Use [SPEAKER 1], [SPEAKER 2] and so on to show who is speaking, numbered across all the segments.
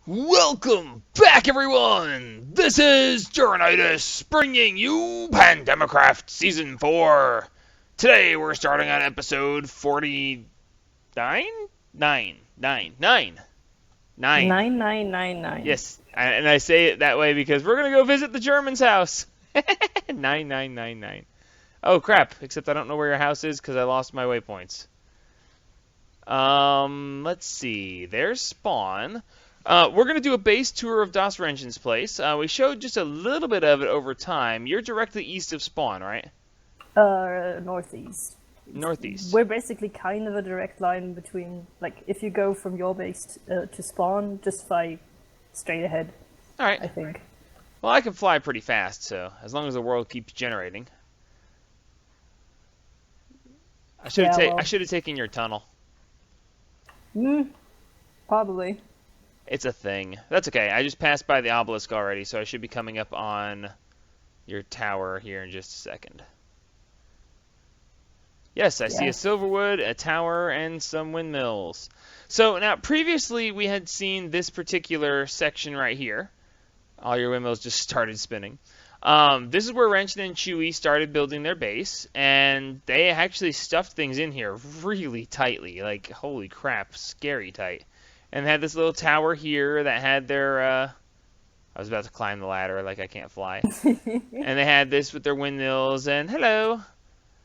[SPEAKER 1] Welcome back, everyone! This is Journitis, bringing you Pandemicraft Season 4. Today, we're starting on episode 49? 9. 9. 9. 9.
[SPEAKER 2] 9999.
[SPEAKER 1] Yes, and I say it that way because we're going to go visit the German's house. 9999. Oh, crap, except I don't know where your house is because I lost my waypoints. Let's see. There's Spawn. We're going to do a base tour of DasBaseTour's place. We showed just a little bit of it over time. You're directly east of Spawn, right?
[SPEAKER 2] Northeast.
[SPEAKER 1] Northeast.
[SPEAKER 2] We're basically kind of a direct line between, like, if you go from your base to Spawn, just fly straight ahead.
[SPEAKER 1] All right.
[SPEAKER 2] I think.
[SPEAKER 1] Well, I can fly pretty fast, so as long as the world keeps generating. I should have taken your tunnel.
[SPEAKER 2] Probably.
[SPEAKER 1] It's a thing. That's okay. I just passed by the obelisk already, so I should be coming up on your tower here in just a second. Yes, I see a silverwood, a tower, and some windmills. So now, previously we had seen this particular section right here. All your windmills just started spinning. This is where Chen and Chewie started building their base, and they actually stuffed things in here really tightly. Like, holy crap, scary tight. And they had this little tower here that had their, I was about to climb the ladder like I can't fly. And they had this with their windmills, and hello.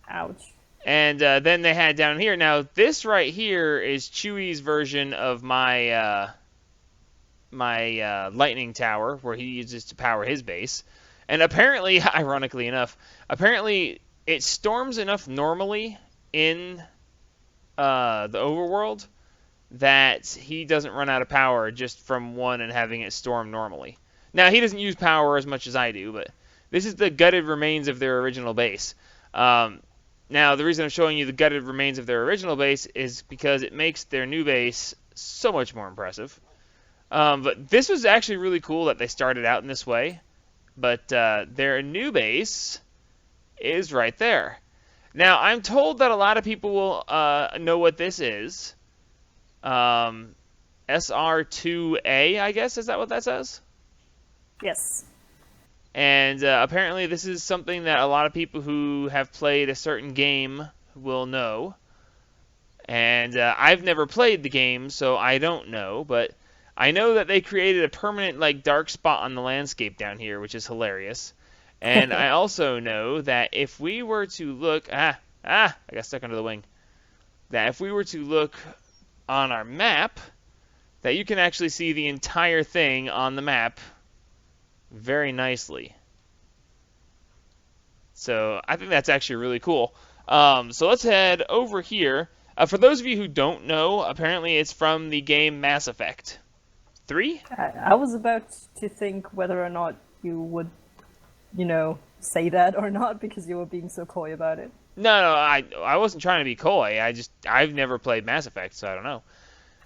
[SPEAKER 2] Ouch.
[SPEAKER 1] And then they had down here, now this right here is Chewie's version of my, lightning tower, where he uses to power his base. And apparently, ironically enough, it storms enough normally in the overworld that he doesn't run out of power just from one and having it storm normally. Now, he doesn't use power as much as I do, but this is the gutted remains of their original base. Now, the reason I'm showing you the gutted remains of their original base is because it makes their new base so much more impressive. But this was actually really cool that they started out in this way. But their new base is right there. Now, I'm told that a lot of people will know what this is. SR2A, I guess, is that what that says?
[SPEAKER 2] Yes.
[SPEAKER 1] And apparently this is something that a lot of people who have played a certain game will know. And I've never played the game, so I don't know, but I know that they created a permanent, like, dark spot on the landscape down here, which is hilarious. And I also know that if we were to look... I got stuck under the wing. That if we were to look on our map, that you can actually see the entire thing on the map very nicely. So I think that's actually really cool. So let's head over here. For those of you who don't know, apparently it's from the game Mass Effect 3?
[SPEAKER 2] I was about to think whether or not you would, say that or not because you were being so coy about it.
[SPEAKER 1] No, I wasn't trying to be coy. I've never played Mass Effect, so I don't know.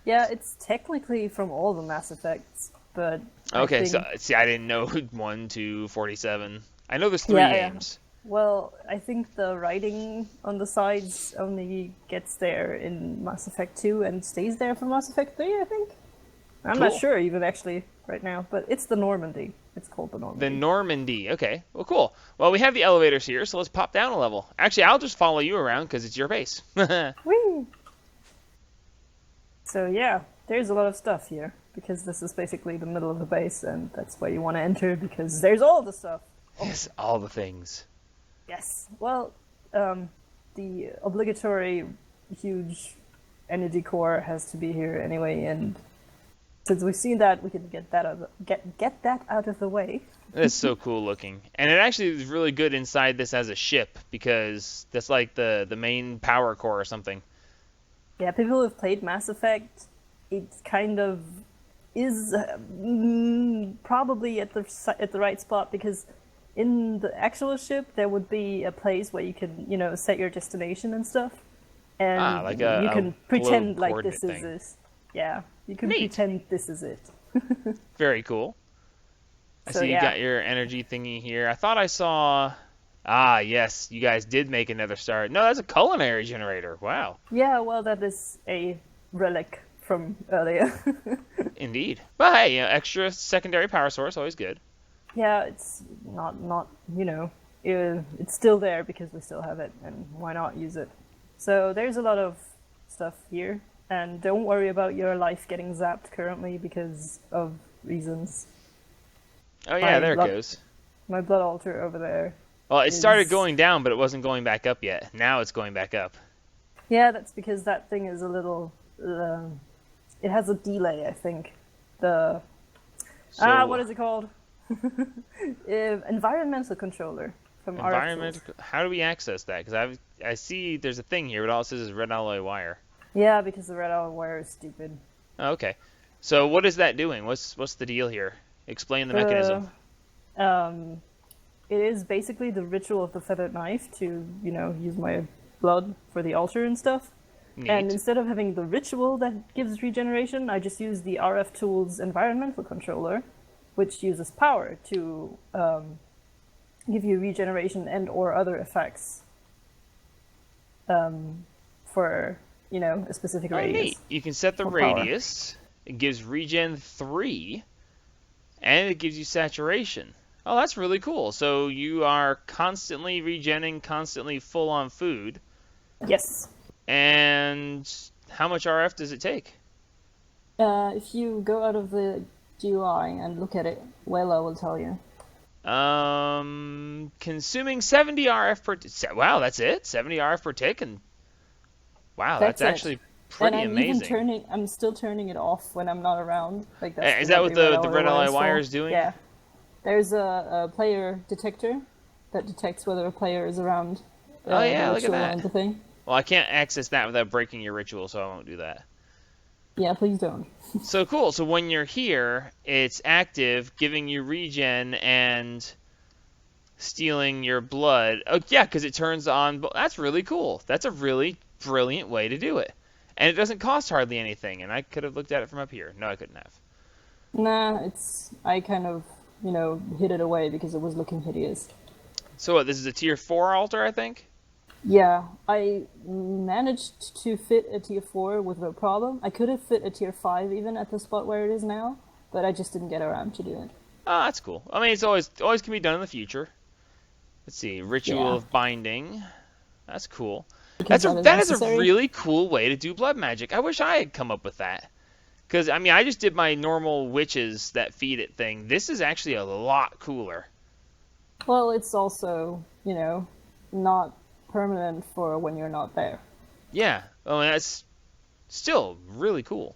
[SPEAKER 2] Yeah, it's technically from all the Mass Effects, but
[SPEAKER 1] okay, so see, I didn't know 1, 2, 47. I know there's 3 games.
[SPEAKER 2] Well, I think the writing on the sides only gets there in Mass Effect 2 and stays there for Mass Effect 3, I think. I'm not sure even actually right now, but it's the Normandy. It's called the Normandy.
[SPEAKER 1] The Normandy. Okay. Well, cool. Well, we have the elevators here, so let's pop down a level. Actually, I'll just follow you around because it's your base.
[SPEAKER 2] Whee! So yeah, there's a lot of stuff here because this is basically the middle of the base, and that's where you want to enter because there's all the stuff.
[SPEAKER 1] Oh. Yes, all the things.
[SPEAKER 2] Yes. Well, the obligatory huge energy core has to be here anyway, and since we've seen that, we can get that out of the way.
[SPEAKER 1] It's so cool looking, and it actually is really good inside this as a ship because that's like the main power core or something.
[SPEAKER 2] Yeah, people who've played Mass Effect, it kind of is probably at the right spot because in the actual ship there would be a place where you can set your destination and stuff, and
[SPEAKER 1] like
[SPEAKER 2] you can pretend like this
[SPEAKER 1] thing.
[SPEAKER 2] is this. Yeah, you can
[SPEAKER 1] Neat.
[SPEAKER 2] pretend this is it.
[SPEAKER 1] Very cool. I see you got your energy thingy here. I thought I saw... yes, you guys did make another star. No, that's a culinary generator. Wow.
[SPEAKER 2] Yeah, well, that is a relic from earlier.
[SPEAKER 1] Indeed. But hey, extra secondary power source, always good.
[SPEAKER 2] Yeah, it's not it's still there because we still have it, and why not use it? So there's a lot of stuff here, and don't worry about your life getting zapped currently because of reasons.
[SPEAKER 1] Oh yeah, there it goes.
[SPEAKER 2] My blood altar over there.
[SPEAKER 1] Well, it started going down, but it wasn't going back up yet. Now it's going back up.
[SPEAKER 2] Yeah, that's because that thing is a little... it has a delay, I think. What is it called? Environmental controller from
[SPEAKER 1] environment. How do we access that? Because I see there's a thing here, but all it says is red alloy wire.
[SPEAKER 2] Yeah, because the red alloy wire is stupid.
[SPEAKER 1] Oh, okay. So what is that doing? What's the deal here? Explain the mechanism.
[SPEAKER 2] It is basically the ritual of the feathered knife to, use my blood for the altar and stuff.
[SPEAKER 1] Neat.
[SPEAKER 2] And instead of having the ritual that gives regeneration, I just use the RF Tools environmental controller, which uses power to give you regeneration and or other effects for, a specific radius.
[SPEAKER 1] Neat. You can set the radius. It gives regen 3, and it gives you saturation. Oh, that's really cool. So you are constantly regenning, constantly full on food.
[SPEAKER 2] Yes.
[SPEAKER 1] And how much RF does it take?
[SPEAKER 2] If you go out of the GUI and look at it, I will tell you.
[SPEAKER 1] Consuming 70 RF per... Wow, that's it? 70 RF per tick? And wow, that's actually pretty amazing.
[SPEAKER 2] I'm still turning it off when I'm not around.
[SPEAKER 1] Is that what the red alloy wire is doing?
[SPEAKER 2] Yeah. There's a player detector that detects whether a player is around.
[SPEAKER 1] Oh yeah, look at that.
[SPEAKER 2] The thing.
[SPEAKER 1] Well, I can't access that without breaking your ritual, so I won't do that.
[SPEAKER 2] Yeah, please don't.
[SPEAKER 1] So cool. So when you're here, it's active, giving you regen and stealing your blood. Oh yeah, because it turns on. That's really cool. That's a really brilliant way to do it, and it doesn't cost hardly anything. And I could have looked at it from up here. No, I couldn't have.
[SPEAKER 2] Nah, I kind of hid it away because it was looking hideous.
[SPEAKER 1] So what? This is a tier 4 altar, I think.
[SPEAKER 2] Yeah, I managed to fit a tier 4 with no problem. I could have fit a tier 5 even at the spot where it is now, but I just didn't get around to do it.
[SPEAKER 1] Oh, that's cool. I mean, it's always can be done in the future. Let's see, ritual of binding. That's cool. That is a really cool way to do blood magic. I wish I had come up with that. Because, I mean, I just did my normal witches that feed it thing. This is actually a lot cooler.
[SPEAKER 2] Well, it's also, not permanent for when you're not there.
[SPEAKER 1] Yeah. Oh, and that's still really cool.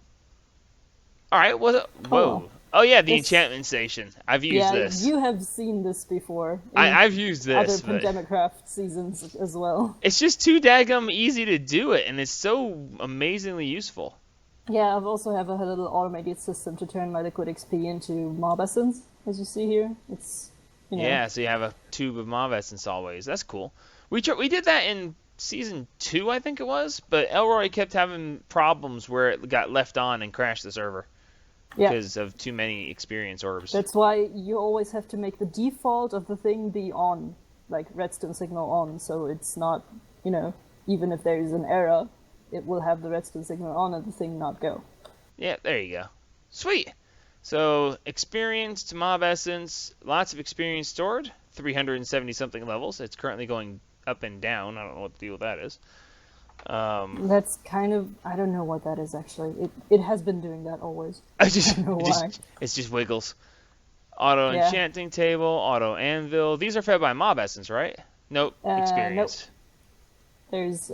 [SPEAKER 1] All right. Whoa. Oh, yeah, the enchantment station. I've used this.
[SPEAKER 2] Yeah, you have seen this before.
[SPEAKER 1] I've used this.
[SPEAKER 2] Other Pandemicraft seasons as well.
[SPEAKER 1] It's just too daggum easy to do it, and it's so amazingly useful.
[SPEAKER 2] Yeah, I've also have a little automated system to turn my liquid XP into mob essence, as you see here. It's,
[SPEAKER 1] Yeah, so you have a tube of mob essence always. That's cool. We did that in season 2, I think it was, but Elroy kept having problems where it got left on and crashed the server. Yeah. Because of too many experience orbs.
[SPEAKER 2] That's why you always have to make the default of the thing be on, like redstone signal on, so it's not, even if there is an error, it will have the redstone signal on and the thing not go.
[SPEAKER 1] Yeah, there you go. Sweet! So, experienced mob essence, lots of experience stored, 370-something levels. It's currently going up and down. I don't know what the deal with that is.
[SPEAKER 2] That's kind of... I don't know what that is, actually. It has been doing that always.
[SPEAKER 1] I don't know why. It's just wiggles. Auto enchanting table, auto anvil. These are fed by mob essence, right? Nope. Experience.
[SPEAKER 2] Nope. There's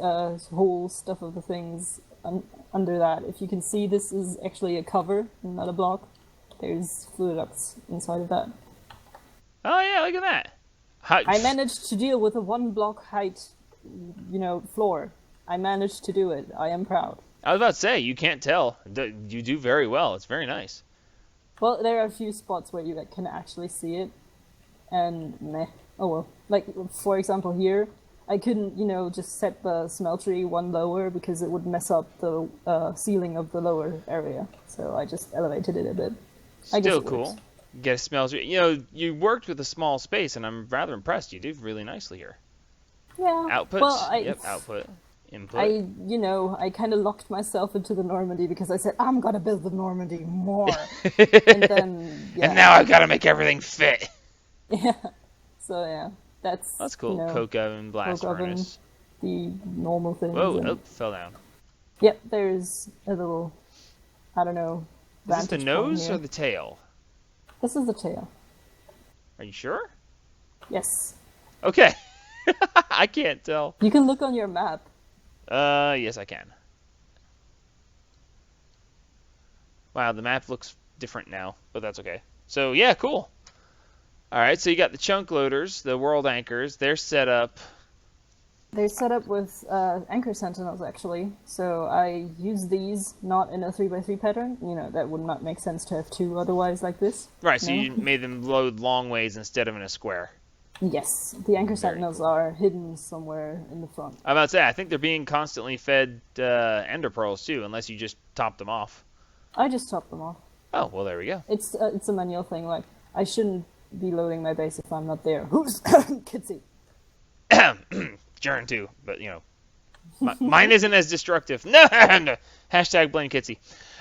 [SPEAKER 2] whole stuff of the things under that. If you can see, this is actually a cover, not a block. There's fluid ducts inside of that.
[SPEAKER 1] Oh yeah, look at that.
[SPEAKER 2] I managed to deal with a 1 block height, floor. I managed to do it. I am proud.
[SPEAKER 1] I was about to say, you can't tell. You do very well. It's very nice.
[SPEAKER 2] Well, there are a few spots where you can actually see it. And meh. Oh well. Like, for example, here, I couldn't, just set the smeltery 1 lower because it would mess up the ceiling of the lower area. So I just elevated it a bit.
[SPEAKER 1] Still cool. Get a smeltery. You worked with a small space, and I'm rather impressed. You did really nicely here.
[SPEAKER 2] Yeah.
[SPEAKER 1] Outputs. Output. Input.
[SPEAKER 2] I kind of locked myself into the Normandy because I said, I'm gonna build the Normandy more. And then, yeah.
[SPEAKER 1] And now I've got to make everything fit.
[SPEAKER 2] Yeah. So, yeah. That's
[SPEAKER 1] cool. Coke oven, blast furnace.
[SPEAKER 2] The normal things.
[SPEAKER 1] Whoa, fell down.
[SPEAKER 2] Yep, there's a little, I don't know,
[SPEAKER 1] Is this the nose or the tail?
[SPEAKER 2] This is the tail.
[SPEAKER 1] Are you sure?
[SPEAKER 2] Yes.
[SPEAKER 1] Okay. I can't tell.
[SPEAKER 2] You can look on your map.
[SPEAKER 1] Yes, I can. Wow, the map looks different now, but that's okay. So, yeah, cool. All right, so you got the chunk loaders, the world anchors. They're set up.
[SPEAKER 2] They're set up with anchor sentinels, actually. So I use these not in a 3x3 pattern. That would not make sense to have two otherwise like this.
[SPEAKER 1] Right, so you made them load long ways instead of in a square.
[SPEAKER 2] Yes, the anchor sentinels are hidden somewhere in the front.
[SPEAKER 1] I'm about to say, I think they're being constantly fed ender pearls, too, unless you just top them off.
[SPEAKER 2] I just top them off.
[SPEAKER 1] Oh, well, there we go.
[SPEAKER 2] It's a manual thing. Like, I shouldn't be loading my base if I'm not there. Who's Kitsy?
[SPEAKER 1] Jern, too, but, mine isn't as destructive. No! Hashtag blame Kitsy.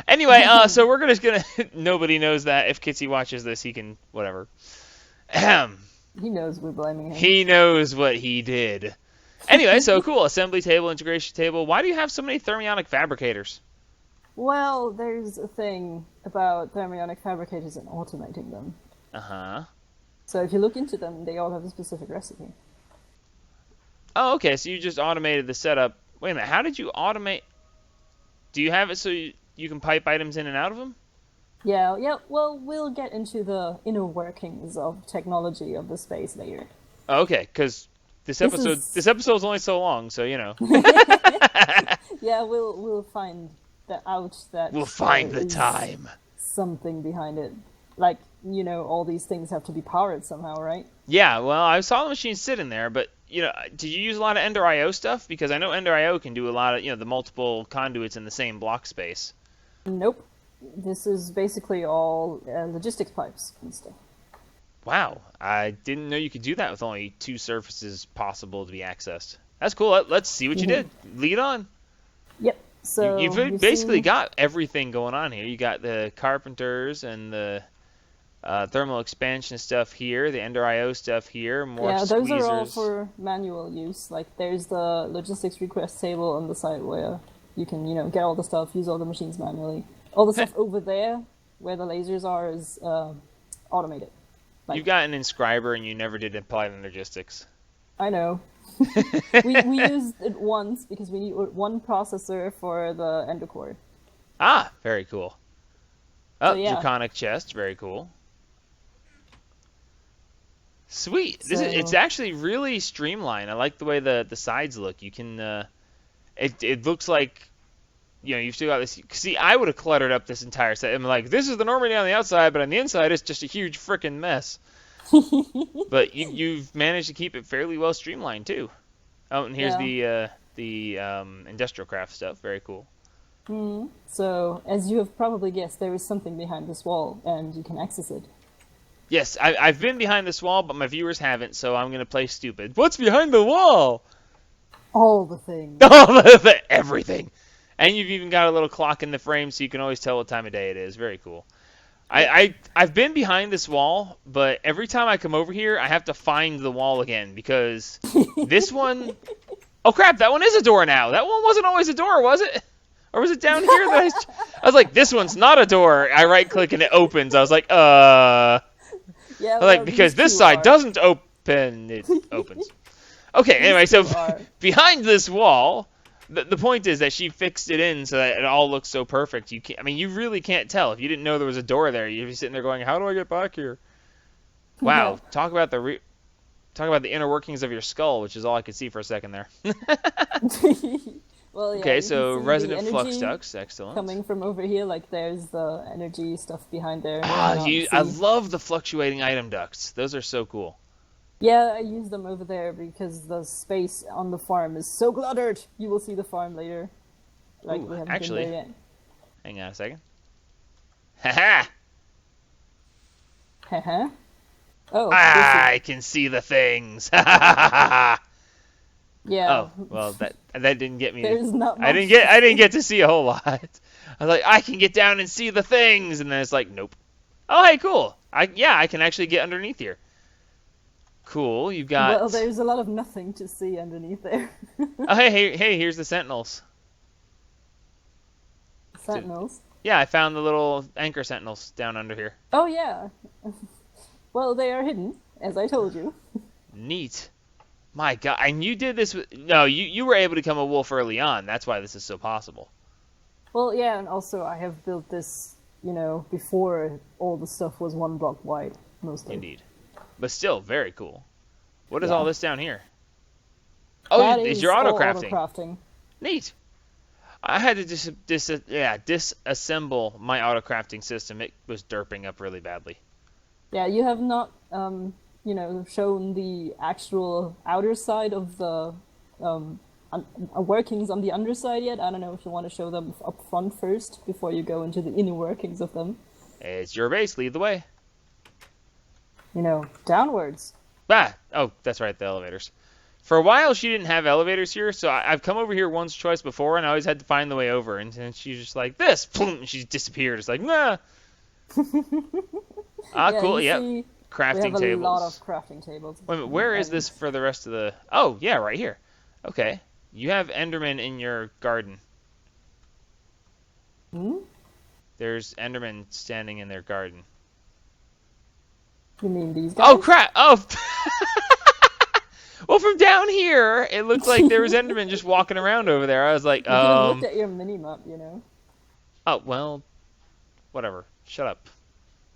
[SPEAKER 1] Anyway, so we're just gonna... Nobody knows that. If Kitsy watches this, he can... Whatever.
[SPEAKER 2] He knows we're blaming him.
[SPEAKER 1] He knows what he did. Anyway, so cool. Assembly table, integration table. Why do you have so many thermionic fabricators?
[SPEAKER 2] Well, there's a thing about thermionic fabricators and automating them.
[SPEAKER 1] Uh-huh.
[SPEAKER 2] So if you look into them, they all have a specific recipe.
[SPEAKER 1] Oh, okay, so you just automated the setup. Wait a minute, how did you automate? Do you have it so you can pipe items in and out of them?
[SPEAKER 2] Yeah, well, we'll get into the inner workings of technology of the space later.
[SPEAKER 1] Oh, okay, because this episode's only so long, so
[SPEAKER 2] Yeah, we'll find out that
[SPEAKER 1] we'll find the time.
[SPEAKER 2] Something behind it. Like, all these things have to be powered somehow, right?
[SPEAKER 1] Yeah, well, I saw the machine sitting there, but, did you use a lot of Ender IO stuff? Because I know Ender IO can do a lot of, the multiple conduits in the same block space.
[SPEAKER 2] Nope. This is basically all logistics pipes and stuff.
[SPEAKER 1] Wow, I didn't know you could do that with only 2 surfaces possible to be accessed. That's cool. Let's see what you did. Lead on.
[SPEAKER 2] Yep. So
[SPEAKER 1] you've basically got everything going on here. You got the carpenters and the thermal expansion stuff here, the Ender IO stuff here, more squeezers.
[SPEAKER 2] Yeah, those are all for manual use. Like, there's the logistics request table on the site where you can, get all the stuff, use all the machines manually. All the stuff over there, where the lasers are, is automated. Like,
[SPEAKER 1] you got an inscriber and you never did apply the logistics.
[SPEAKER 2] I know. we used it once because we need one processor for the ender core.
[SPEAKER 1] Ah, very cool. Oh,
[SPEAKER 2] So, yeah.
[SPEAKER 1] Draconic chest, very cool. Sweet. It's actually really streamlined. I like the way the sides look. You can, it looks like, you've still got this. See, I would have cluttered up this entire set. I'm like, this is the Normandy on the outside, but on the inside, it's just a huge freaking mess. But you've managed to keep it fairly well streamlined too. Oh, and here's the industrial craft stuff. Very cool.
[SPEAKER 2] So, as you have probably guessed, there is something behind this wall, and you can access it.
[SPEAKER 1] Yes, I've been behind this wall, but my viewers haven't, so I'm going to play stupid. What's behind the wall?
[SPEAKER 2] All the things.
[SPEAKER 1] Everything. And you've even got a little clock in the frame so you can always tell what time of day it is. Very cool. I've been behind this wall, but every time I come over here, I have to find the wall again because this one... Oh, crap, that one is a door now. That one wasn't always a door, was it? Or was it down here? I was like, this one's not a door. I right-click and it opens. I was like,
[SPEAKER 2] Yeah, well,
[SPEAKER 1] because this side doesn't open. It opens. Okay, anyway, so behind this wall... The point is that she fixed it in so that it all looks so perfect. You really can't tell. If you didn't know there was a door there, you'd be sitting there going, "How do I get back here?" Wow, talk about the inner workings of your skull, which is all I could see for a second there.
[SPEAKER 2] Well, yeah,
[SPEAKER 1] okay, so resonant flux ducts, excellent.
[SPEAKER 2] Coming from over here, like there's the energy stuff behind there.
[SPEAKER 1] I love the fluctuating item ducts. Those are so cool.
[SPEAKER 2] Yeah, I use them over there because the space on the farm is so cluttered. You will see the farm later. Like, we haven't been there yet.
[SPEAKER 1] Hang on a second. Haha!
[SPEAKER 2] Haha. Oh.
[SPEAKER 1] I can see the things.
[SPEAKER 2] Yeah,
[SPEAKER 1] Oh, well, that didn't get me.
[SPEAKER 2] there's not
[SPEAKER 1] I
[SPEAKER 2] much
[SPEAKER 1] didn't
[SPEAKER 2] to
[SPEAKER 1] get I didn't
[SPEAKER 2] see.
[SPEAKER 1] get to see a whole lot. I was like, I can get down and see the things, and then it's like, nope. Oh, hey, cool. I can actually get underneath here. Cool. You've
[SPEAKER 2] Well,
[SPEAKER 1] got.
[SPEAKER 2] there's a lot of nothing to see underneath there.
[SPEAKER 1] Oh, hey, here's the sentinels. So,
[SPEAKER 2] Sentinels.
[SPEAKER 1] yeah, I found the little anchor sentinels down under here.
[SPEAKER 2] Oh yeah. Well, they are hidden, as I told you.
[SPEAKER 1] Neat. My God, and you did this with no, you were able to become a wolf early on. That's why this is so possible.
[SPEAKER 2] Well, yeah, and also I have built this, before all the stuff was 1 block wide, mostly.
[SPEAKER 1] Indeed, but still very cool. What is all
[SPEAKER 2] Yeah.
[SPEAKER 1] this down here? Oh,
[SPEAKER 2] That
[SPEAKER 1] it's
[SPEAKER 2] is
[SPEAKER 1] your auto
[SPEAKER 2] all
[SPEAKER 1] crafting.
[SPEAKER 2] auto-crafting.
[SPEAKER 1] Neat. I had to disassemble my auto crafting system. It was derping up really badly.
[SPEAKER 2] Yeah, you have not, shown the actual outer side of the workings on the underside yet. I don't know if you want to show them up front first before you go into the inner workings of them.
[SPEAKER 1] It's your base. Lead the way.
[SPEAKER 2] Downwards.
[SPEAKER 1] Ah, oh, that's right, the elevators. For a while, she didn't have elevators here, so I've come over here once or twice before, and I always had to find the way over. And then she's just like, this, boom, and she disappeared. It's like, nah. Ah,
[SPEAKER 2] Yeah,
[SPEAKER 1] cool,
[SPEAKER 2] you
[SPEAKER 1] yep.
[SPEAKER 2] see, we
[SPEAKER 1] Crafting
[SPEAKER 2] have a
[SPEAKER 1] tables.
[SPEAKER 2] lot of crafting tables.
[SPEAKER 1] Wait a minute, where is
[SPEAKER 2] And-
[SPEAKER 1] this for the rest of the... Oh, yeah, right here. Okay. You have Enderman in your garden.
[SPEAKER 2] Hmm?
[SPEAKER 1] There's Enderman standing in their garden.
[SPEAKER 2] You mean these guys?
[SPEAKER 1] Oh, crap! Oh! Well, from down here, it looked like there was Enderman just walking around over there. I was like,
[SPEAKER 2] You could have looked at your mini-map.
[SPEAKER 1] Oh, well, whatever. Shut up.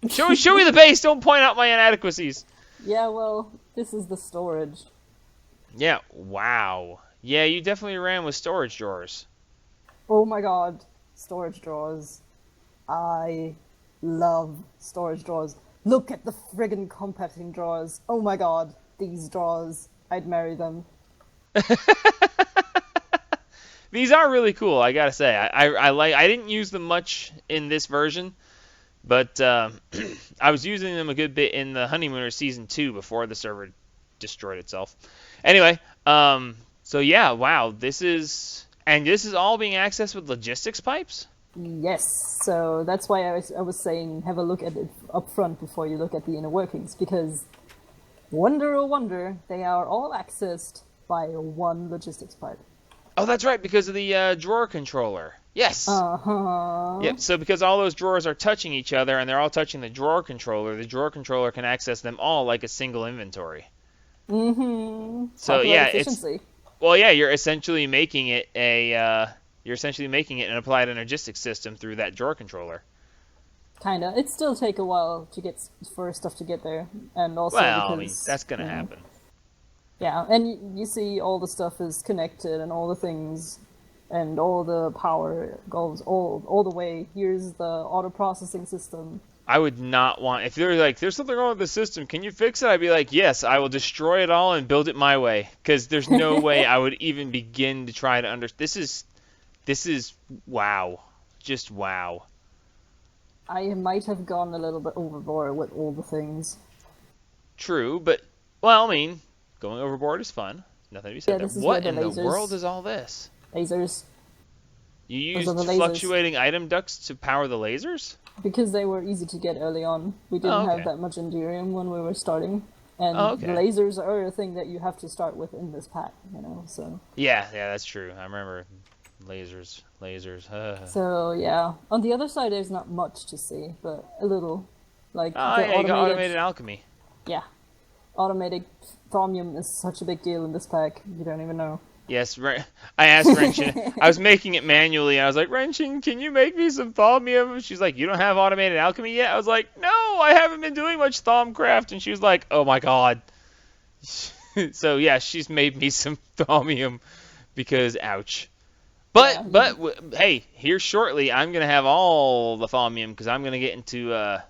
[SPEAKER 1] Show me the base. Don't point out my inadequacies.
[SPEAKER 2] Yeah, well, this is the storage.
[SPEAKER 1] Yeah, wow. Yeah, you definitely ran with storage drawers.
[SPEAKER 2] Oh my god, storage drawers. I love storage drawers. Look at the friggin' compacting drawers. Oh my god, these drawers. I'd marry them.
[SPEAKER 1] These are really cool, I gotta say. I didn't use them much in this version, but I was using them a good bit in the Honeymooners Season 2 before the server destroyed itself. Anyway, so yeah, wow, this is all being accessed with logistics pipes?
[SPEAKER 2] Yes, so that's why I was saying have a look at it up front before you look at the inner workings, because wonder oh wonder, they are all accessed by one logistics pipe.
[SPEAKER 1] Oh, that's right, because of the drawer controller. Yes.
[SPEAKER 2] Uh-huh.
[SPEAKER 1] Yep. So because all those drawers are touching each other and they're all touching the drawer controller can access them all like a single inventory.
[SPEAKER 2] Mm-hmm.
[SPEAKER 1] So
[SPEAKER 2] Talk about
[SPEAKER 1] yeah,
[SPEAKER 2] efficiency.
[SPEAKER 1] you're essentially making it an applied logistics system through that drawer controller.
[SPEAKER 2] Kinda. It still take a while for stuff to get there, and also
[SPEAKER 1] Well,
[SPEAKER 2] because
[SPEAKER 1] I mean, that's gonna happen.
[SPEAKER 2] Yeah, and you see all the stuff is connected, and all the things, and all the power goes all the way. Here's the auto processing system.
[SPEAKER 1] I would not want if they're like, there's something wrong with the system. Can you fix it? I'd be like, yes, I will destroy it all and build it my way. Because there's no way I would even begin to try to understand. This is wow, just wow.
[SPEAKER 2] I might have gone a little bit overboard with all the things.
[SPEAKER 1] True, but well, I mean, going overboard is fun. Nothing to be said
[SPEAKER 2] Yeah,
[SPEAKER 1] there.
[SPEAKER 2] this is
[SPEAKER 1] What
[SPEAKER 2] where
[SPEAKER 1] in
[SPEAKER 2] the
[SPEAKER 1] the
[SPEAKER 2] lasers-
[SPEAKER 1] world is all this?
[SPEAKER 2] Lasers,
[SPEAKER 1] You
[SPEAKER 2] Those
[SPEAKER 1] used
[SPEAKER 2] are the lasers.
[SPEAKER 1] fluctuating item ducts to power the lasers?
[SPEAKER 2] because they were easy to get early on. We didn't
[SPEAKER 1] okay.
[SPEAKER 2] have that much Endurium when we were starting. And
[SPEAKER 1] Oh, okay.
[SPEAKER 2] the lasers are a thing that you have to start with in this pack, so...
[SPEAKER 1] Yeah, that's true. I remember lasers.
[SPEAKER 2] So, yeah. On the other side, there's not much to see, but a little. Like,
[SPEAKER 1] Oh,
[SPEAKER 2] the
[SPEAKER 1] yeah, you got automated alchemy.
[SPEAKER 2] Yeah. Automated thaumium is such a big deal in this pack, you don't even know.
[SPEAKER 1] Yes, I asked Wrenchin. I was making it manually, and I was like, Wrenchin, can you make me some thaumium? She's like, you don't have automated alchemy yet? I was like, no, I haven't been doing much thaumcraft. And she was like, oh my god. So, yeah, she's made me some thaumium because, ouch.
[SPEAKER 2] Yeah.
[SPEAKER 1] But hey, here shortly, I'm going to have all the thaumium because I'm going to get into thaumic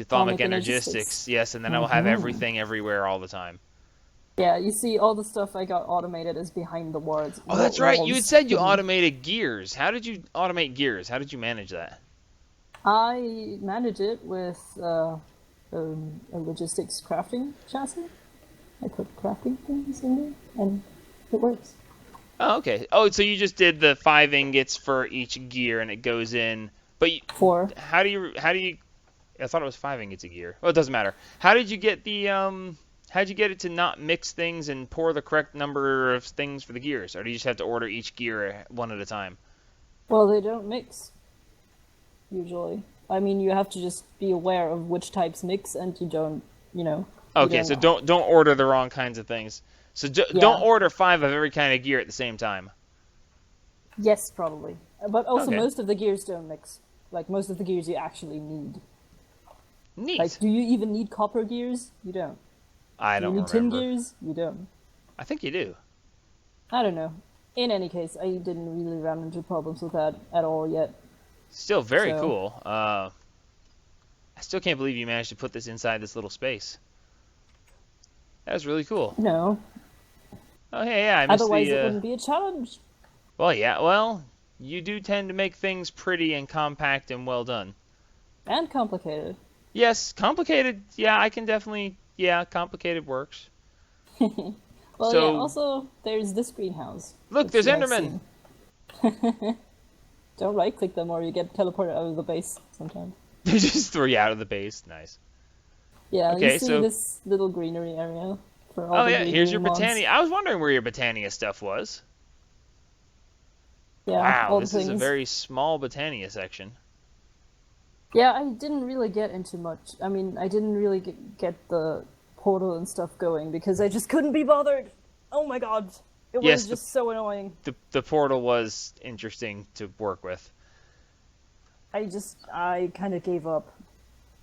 [SPEAKER 2] Thaumic
[SPEAKER 1] energistics. Yes, and then I will have everything everywhere all the time.
[SPEAKER 2] Yeah, you see, all the stuff I got automated is behind the wards.
[SPEAKER 1] Oh, that's right. You had said you
[SPEAKER 2] hidden.
[SPEAKER 1] automated gears. How did you automate gears? How did you manage that?
[SPEAKER 2] I manage it with a logistics crafting chassis. I put crafting things in there, and It works.
[SPEAKER 1] Oh, okay. Oh, so you just did the 5 ingots for each gear, and it goes in. But
[SPEAKER 2] 4.
[SPEAKER 1] how do you? I thought it was 5 ingots a gear. Well, it doesn't matter. How did you get the How'd you get it to not mix things and pour the correct number of things for the gears, or do you just have to order each gear one at a time?
[SPEAKER 2] Well, they don't mix, usually. I mean, you have to just be aware of which types mix, and you don't,
[SPEAKER 1] Okay, so don't order the wrong kinds of things. So don't order 5 of every kind of gear at the same time.
[SPEAKER 2] Yes, probably. But also,
[SPEAKER 1] Okay.
[SPEAKER 2] most of the gears don't mix. Like, most of the gears you actually need.
[SPEAKER 1] Neat.
[SPEAKER 2] Like, do you even need copper gears? You don't.
[SPEAKER 1] I
[SPEAKER 2] Do
[SPEAKER 1] don't
[SPEAKER 2] you need
[SPEAKER 1] remember.
[SPEAKER 2] tin gears? You don't.
[SPEAKER 1] I think you do.
[SPEAKER 2] I don't know. In any case, I didn't really run into problems with that at all yet.
[SPEAKER 1] Still very
[SPEAKER 2] So-
[SPEAKER 1] cool. I still can't believe you managed to put this inside this little space. That was really cool.
[SPEAKER 2] No.
[SPEAKER 1] Oh, hey, yeah, I missed
[SPEAKER 2] Otherwise,
[SPEAKER 1] the.
[SPEAKER 2] it wouldn't be a challenge.
[SPEAKER 1] Well, yeah, well, you do tend to make things pretty and compact and well done.
[SPEAKER 2] And complicated.
[SPEAKER 1] Yes, complicated. Yeah, I can definitely. Yeah, complicated works.
[SPEAKER 2] Well,
[SPEAKER 1] So-
[SPEAKER 2] yeah, also, there's this greenhouse.
[SPEAKER 1] Look,
[SPEAKER 2] which
[SPEAKER 1] there's
[SPEAKER 2] you have
[SPEAKER 1] Endermen.
[SPEAKER 2] seen. Don't right-click them or you get teleported out of the base sometimes.
[SPEAKER 1] They just throw you out of the base. Nice.
[SPEAKER 2] Yeah,
[SPEAKER 1] Okay,
[SPEAKER 2] you see
[SPEAKER 1] so-
[SPEAKER 2] this little greenery area for all
[SPEAKER 1] Oh,
[SPEAKER 2] the
[SPEAKER 1] yeah, here's your
[SPEAKER 2] greenery mods.
[SPEAKER 1] Botania. I was wondering where your Botania stuff was.
[SPEAKER 2] Yeah,
[SPEAKER 1] Wow,
[SPEAKER 2] all
[SPEAKER 1] this
[SPEAKER 2] the
[SPEAKER 1] is a
[SPEAKER 2] things.
[SPEAKER 1] very small Botania section.
[SPEAKER 2] Yeah, I didn't really get into much. I mean, I didn't really get the portal and stuff going because I just couldn't be bothered. Oh my god. It was
[SPEAKER 1] Yes,
[SPEAKER 2] just so annoying.
[SPEAKER 1] The portal was interesting to work with.
[SPEAKER 2] I kind of gave up.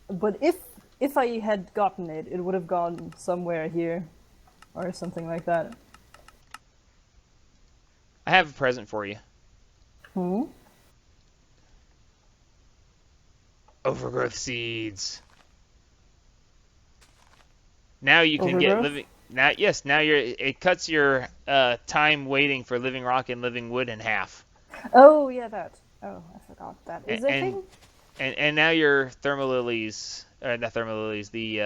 [SPEAKER 2] But if I had gotten it, it would have gone somewhere here or something like that.
[SPEAKER 1] I have a present for you.
[SPEAKER 2] Hmm?
[SPEAKER 1] Overgrowth seeds. Now you can get
[SPEAKER 2] Overgrowth?
[SPEAKER 1] living. Now, yes, now it cuts your time waiting for living rock and living wood in half.
[SPEAKER 2] Oh, yeah, that. Oh, I forgot that is a
[SPEAKER 1] And-
[SPEAKER 2] thing.
[SPEAKER 1] And now your thermalilies, not thermalilies, the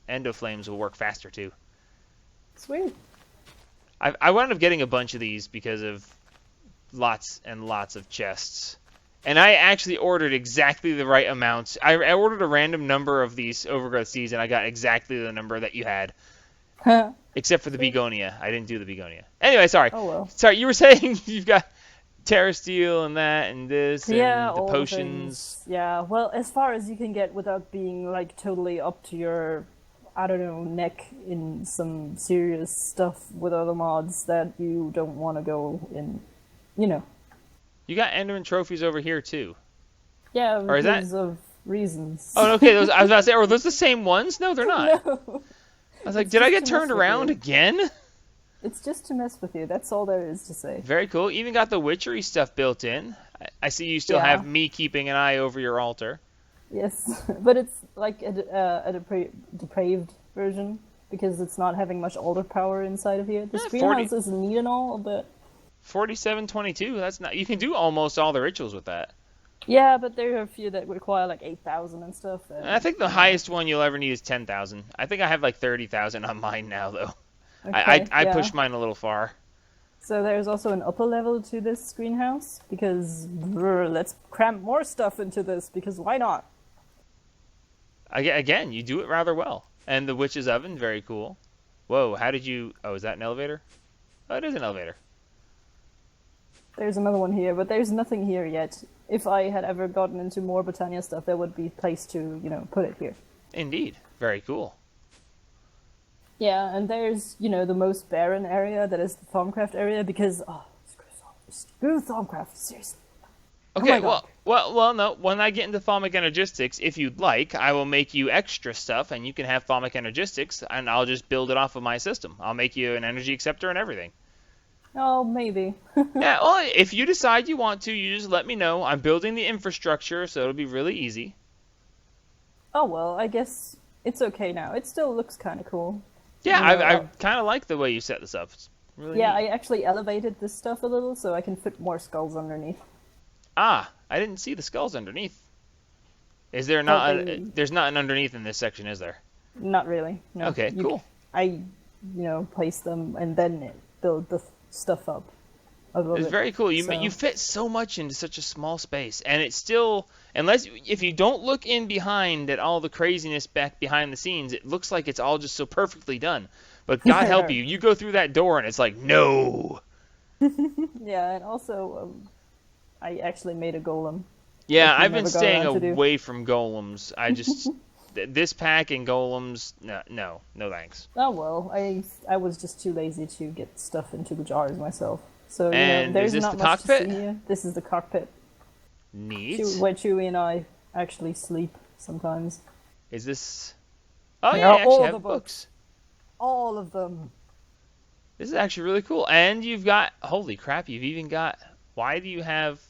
[SPEAKER 1] endoflames will work faster too.
[SPEAKER 2] Sweet.
[SPEAKER 1] I wound up getting a bunch of these because of lots and lots of chests. And I actually ordered exactly the right amounts. I ordered a random number of these overgrowth seeds, and I got exactly the number that you had.
[SPEAKER 2] Oh,
[SPEAKER 1] Except for the begonia. I didn't do the begonia. Anyway, sorry.
[SPEAKER 2] well.
[SPEAKER 1] Sorry, you were saying you've got terra steel and that and this
[SPEAKER 2] Yeah,
[SPEAKER 1] and the
[SPEAKER 2] all the
[SPEAKER 1] potions.
[SPEAKER 2] things. Yeah, well, as far as you can get without being, like, totally up to your, I don't know, neck in some serious stuff with other mods that you don't want to go in, you know.
[SPEAKER 1] You got Enderman trophies over here too.
[SPEAKER 2] Yeah,
[SPEAKER 1] Or is that-
[SPEAKER 2] because of reasons.
[SPEAKER 1] Oh, okay. I was about to say, are those the same ones? No, they're not.
[SPEAKER 2] No,
[SPEAKER 1] I was like,
[SPEAKER 2] It's
[SPEAKER 1] did I
[SPEAKER 2] just
[SPEAKER 1] get
[SPEAKER 2] to mess
[SPEAKER 1] turned
[SPEAKER 2] with
[SPEAKER 1] around
[SPEAKER 2] you.
[SPEAKER 1] again?
[SPEAKER 2] it's just to mess with you. That's all there is to say.
[SPEAKER 1] Very cool. Even got the witchery stuff built in. I see you still
[SPEAKER 2] Yeah.
[SPEAKER 1] have me keeping an eye over your altar.
[SPEAKER 2] Yes, but it's like a depraved version because it's not having much altar power inside of here. This
[SPEAKER 1] Yeah,
[SPEAKER 2] greenhouse is neat and all, but
[SPEAKER 1] 4722. That's not. You can do almost all the rituals with that.
[SPEAKER 2] yeah, but there are a few that require like 8,000 and stuff. And
[SPEAKER 1] I think the highest one you'll ever need is 10,000. I think I have like 30,000 on mine now, though. I
[SPEAKER 2] yeah.
[SPEAKER 1] pushed mine a little far.
[SPEAKER 2] So there's also an upper level to this greenhouse because let's cram more stuff into this because why not?
[SPEAKER 1] Again, you do it rather well. And the witch's oven, very cool. Whoa, how did you... Oh, is that an elevator? Oh, it is an elevator.
[SPEAKER 2] There's another one here, but there's nothing here yet. If I had ever gotten into more Botania stuff, there would be a place to, put it here.
[SPEAKER 1] Indeed. Very cool.
[SPEAKER 2] Yeah, and there's, the most barren area that is the Thaumcraft area because, screw Thaumcraft, seriously.
[SPEAKER 1] Okay,
[SPEAKER 2] my God.
[SPEAKER 1] well, no. When I get into Thaumic Energistics, if you'd like, I will make you extra stuff, and you can have Thaumic Energistics, and I'll just build it off of my system. I'll make you an energy acceptor and everything.
[SPEAKER 2] Oh, maybe.
[SPEAKER 1] Yeah, well, if you decide you want to, you just let me know. I'm building the infrastructure, so it'll be really easy.
[SPEAKER 2] Oh, well, I guess it's okay now. It still looks kind of cool.
[SPEAKER 1] Yeah,
[SPEAKER 2] Yeah.
[SPEAKER 1] I kind of like the way you set this up. It's really
[SPEAKER 2] Yeah,
[SPEAKER 1] neat.
[SPEAKER 2] I actually elevated this stuff a little so I can fit more skulls underneath.
[SPEAKER 1] Ah, I didn't see the skulls underneath. Is there not?
[SPEAKER 2] they-
[SPEAKER 1] There's not an underneath in this section, is there?
[SPEAKER 2] Not really. No.
[SPEAKER 1] Okay, cool.
[SPEAKER 2] I, place them and then build stuff up. I love
[SPEAKER 1] It's
[SPEAKER 2] it.
[SPEAKER 1] very cool. You
[SPEAKER 2] So,
[SPEAKER 1] you fit so much into such a small space, and it's still, unless if you don't look in behind at all the craziness back behind the scenes, it looks like it's all just so perfectly done. But God
[SPEAKER 2] I
[SPEAKER 1] help
[SPEAKER 2] know.
[SPEAKER 1] you, you go through that door and it's like no.
[SPEAKER 2] Yeah, and also I actually made a golem,
[SPEAKER 1] Yeah,
[SPEAKER 2] like we
[SPEAKER 1] I've been
[SPEAKER 2] never got
[SPEAKER 1] staying
[SPEAKER 2] around to do.
[SPEAKER 1] away from golems. I just this pack and golems, no thanks.
[SPEAKER 2] Oh well, I was just too lazy to get stuff into the jars myself. So
[SPEAKER 1] And is
[SPEAKER 2] there's
[SPEAKER 1] this
[SPEAKER 2] not
[SPEAKER 1] the
[SPEAKER 2] much to
[SPEAKER 1] cockpit?
[SPEAKER 2] see here. This is the cockpit,
[SPEAKER 1] Neat.
[SPEAKER 2] where Chewie and I actually sleep sometimes.
[SPEAKER 1] Is this? Oh
[SPEAKER 2] Here
[SPEAKER 1] yeah,
[SPEAKER 2] are
[SPEAKER 1] you actually
[SPEAKER 2] all
[SPEAKER 1] have
[SPEAKER 2] the
[SPEAKER 1] books.
[SPEAKER 2] all of them.
[SPEAKER 1] This is actually really cool. And you've got, holy crap, you've even got, why do you have,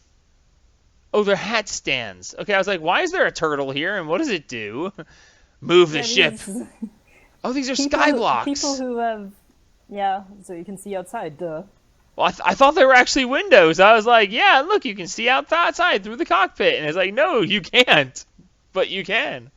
[SPEAKER 1] oh, they're hat stands. Okay, I was like, why is there a turtle here and what does it do? Move the
[SPEAKER 2] Yeah,
[SPEAKER 1] ship.
[SPEAKER 2] because
[SPEAKER 1] Oh, these are sky
[SPEAKER 2] people
[SPEAKER 1] blocks.
[SPEAKER 2] who have, yeah, so you can see outside. Duh.
[SPEAKER 1] Well, I thought they were actually windows. I was like, yeah, look, you can see outside through the cockpit. And it's like, no, you can't. But you can.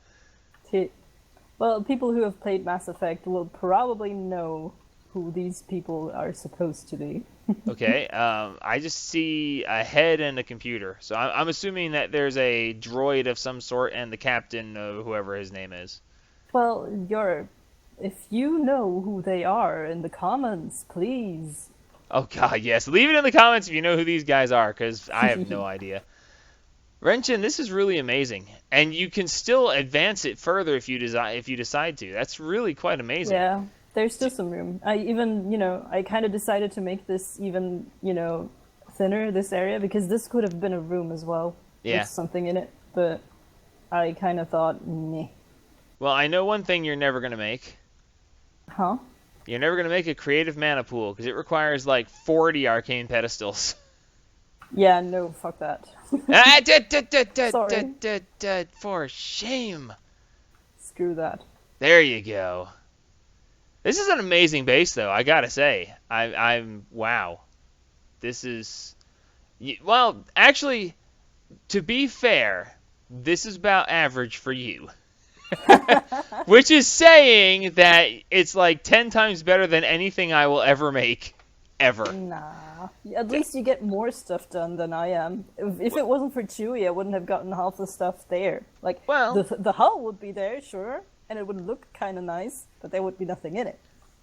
[SPEAKER 2] Well, people who have played Mass Effect will probably know who these people are supposed to be.
[SPEAKER 1] Okay, I just see a head and a computer. So I'm assuming that there's a droid of some sort and the captain, whoever his name is.
[SPEAKER 2] Well, if you know who they are in the comments, please.
[SPEAKER 1] Oh God, yes. Leave it in the comments if you know who these guys are, because I have no idea. Wrenchin, this is really amazing, and you can still advance it further if you decide to. That's really quite amazing.
[SPEAKER 2] Yeah, there's still some room. I even, I kind of decided to make this even, thinner, this area, because this could have been a room as well
[SPEAKER 1] Yeah.
[SPEAKER 2] with something in it, but I kind of thought, meh.
[SPEAKER 1] Well, I know one thing you're never gonna make.
[SPEAKER 2] Huh?
[SPEAKER 1] You're never gonna make a creative mana pool because it requires like 40 arcane pedestals.
[SPEAKER 2] Yeah, no, fuck that. Sorry.
[SPEAKER 1] For shame.
[SPEAKER 2] Screw that.
[SPEAKER 1] There you go. This is an amazing base, though. I gotta say, I'm wow. This is, well, actually, to be fair, this is about average for you. Which is saying that it's like 10 times better than anything I will ever make. Ever.
[SPEAKER 2] Nah. At least you get more stuff done than I am. If it wasn't for Chewie, I wouldn't have gotten half the stuff there. Like,
[SPEAKER 1] Well,
[SPEAKER 2] the hull would be there, sure, and it would look kind of nice, but there would be nothing in it.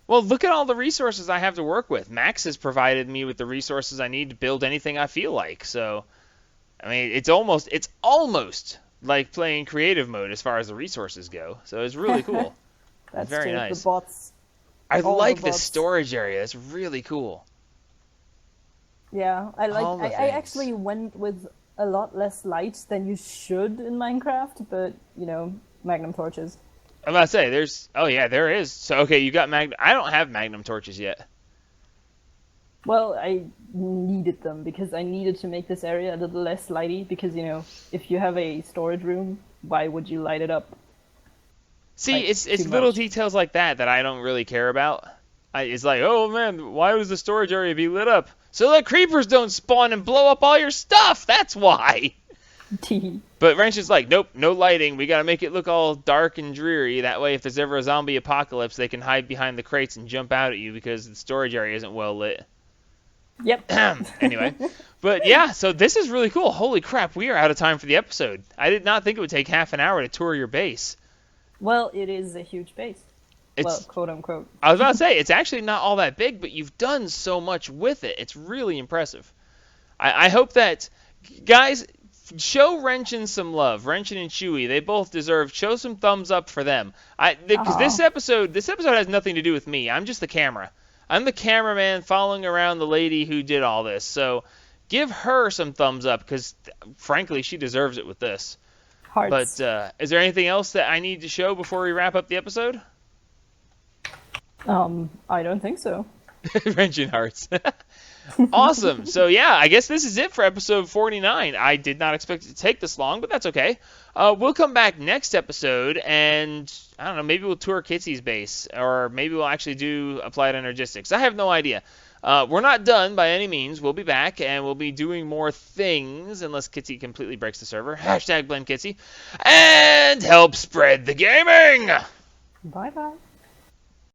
[SPEAKER 1] well, look at all the resources I have to work with. Max has provided me with the resources I need to build anything I feel like. So, I mean, it's almost like playing creative mode as far as the resources go. So it's really cool.
[SPEAKER 2] That's
[SPEAKER 1] Very
[SPEAKER 2] true.
[SPEAKER 1] nice.
[SPEAKER 2] The bots.
[SPEAKER 1] I
[SPEAKER 2] All the
[SPEAKER 1] like this
[SPEAKER 2] bots.
[SPEAKER 1] storage area. It's really cool.
[SPEAKER 2] Yeah, I
[SPEAKER 1] All
[SPEAKER 2] like.
[SPEAKER 1] the
[SPEAKER 2] I
[SPEAKER 1] things.
[SPEAKER 2] actually went with a lot less light than you should in Minecraft, but magnum torches.
[SPEAKER 1] I'm about to say, oh yeah, there is. So, okay, you got I don't have magnum torches yet.
[SPEAKER 2] Well, I needed them because I needed to make this area a little less lighty. Because if you have a storage room, why would you light it up?
[SPEAKER 1] See,
[SPEAKER 2] Like,
[SPEAKER 1] it's
[SPEAKER 2] too
[SPEAKER 1] little
[SPEAKER 2] much.
[SPEAKER 1] details like that I don't really care about. It's like, oh man, why does the storage area be lit up? So that creepers don't spawn and blow up all your stuff. That's why. But Wrench is like, nope, no lighting. We gotta make it look all dark and dreary. That way, if there's ever a zombie apocalypse, they can hide behind the crates and jump out at you because the storage area isn't well lit.
[SPEAKER 2] Yep.
[SPEAKER 1] Anyway, but yeah, so this is really cool. Holy crap, we are out of time for the episode. I did not think it would take half an hour to tour your base.
[SPEAKER 2] Well, it is a huge base. Well,
[SPEAKER 1] It's,
[SPEAKER 2] quote unquote.
[SPEAKER 1] I was about to say, it's actually not all that big, but you've done so much with it. It's really impressive. I hope that, guys, show Wrenchin some love. Wrenchin and Chewie, they both deserve, show some thumbs up for them. Because this episode has nothing to do with me. I'm just the camera. I'm the cameraman following around the lady who did all this. So give her some thumbs up because, frankly, she deserves it with this.
[SPEAKER 2] Hearts.
[SPEAKER 1] But is there anything else that I need to show before we wrap up the episode?
[SPEAKER 2] I don't think so.
[SPEAKER 1] Wrenching hearts. Awesome. So yeah, I guess this is it for episode 49. I did not expect it to take this long, but that's okay. We'll come back next episode, and I don't know, maybe we'll tour Kitsy's base, or maybe we'll actually do Applied Energistics. I have no idea. We're not done by any means. We'll be back, and we'll be doing more things, unless Kitsy completely breaks the server. #BlendKitsy. And help spread the gaming!
[SPEAKER 2] Bye bye.